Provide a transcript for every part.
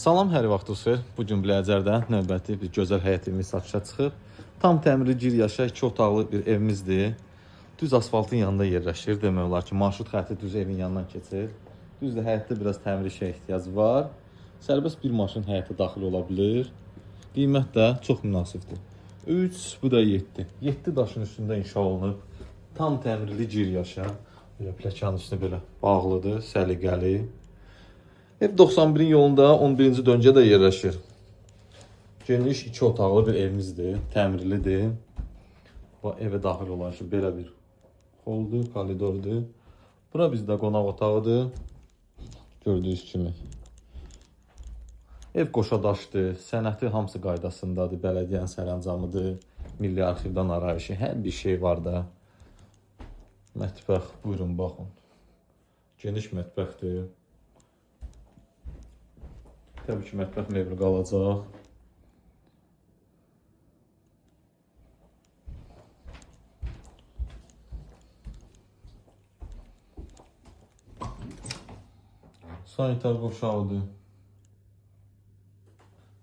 Salam, hər vaxtınız xeyir. Bu gün Biləcərdə növbəti bir gözəl həyət evimiz satışa çıxıb. Tam təmirli gir yaşa 2 otaqlı bir evimizdir. Düz asfaltın yanında yerləşir. Demək olar ki, marşrut xətti düz evin yanından keçir. Düzdür, həyətdə biraz təmir işə ehtiyacı var. Sərbəst bir maşın həyətə daxil ola bilir. Qiymət də çox münasibdir. 3, bu da 7. 7 daşın üstündə inşa olunub. Tam təmirli gir yaşa. Belə pləkanın üstünə belə bağlıdır, səliqəli. Ev 91-in yolunda 11-ci döngədə yerləşir. Geniş 2 otaqlı bir evimizdir, təmirlidir. Bu evə daxil olan ki, belə bir holdur, koridordur. Bura bizdə qonaq otağıdır. Gördüyünüz kimi. Ev qoşadaşdır, sənəti hamısı qaydasındadır, bələdiyyənin sərəncamıdır, Milli Arxivdən arayışı, hər bir şey var da. Mətbəx, buyurun, baxın. Geniş mətbəxdir. Təbii ki, mətbəx mebeli qalacaq. Sanitar qoşağıdır.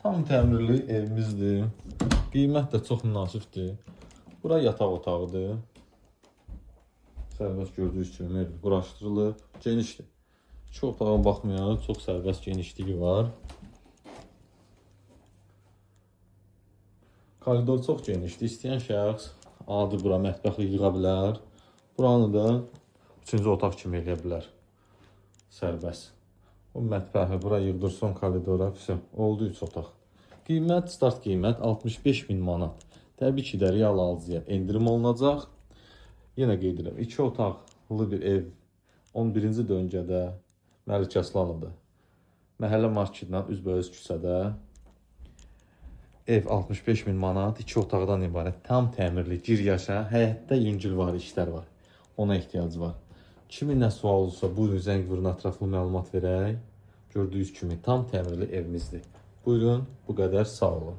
Tam təmirli evimizdir. Qiymət də çox münasibdir. Bura yataq otağıdır. Sərbəst gördüyünüz kimi mebel quraşdırılıb. Genişdir. 2 otağa baxmayaraq çox sərbəst genişliyi var. Koridor çox genişdir. İstəyən şəxs adi bura mətbəxi yığa bilər. Buranı da 3-cü otaq kimi eləyə bilər. Sərbəst. O mətbəxi bura yığdırsın koridora. Oldu 3 otaq. Qiymət, start qiymət 65.000 manat. Təbii ki, də real alıcıya endirim olunacaq. Yenə qeyd edirəm, 2 otaqlı bir ev 11-ci döngədə Məlik Əslanoğlu Məhəllə marketindən üzbəüz küçədə ev 65.000 manat, 2 otaqdan ibarət tam təmirli, gir yaşa, həyətdə yüngül var, işlər var. Ona ehtiyac var. Kimin nə sual olursa, buyurun zəng vurun, ətraflı məlumat verək. Gördüyünüz kimi tam təmirli evimizdir. Buyurun, bu qədər, sağ olun.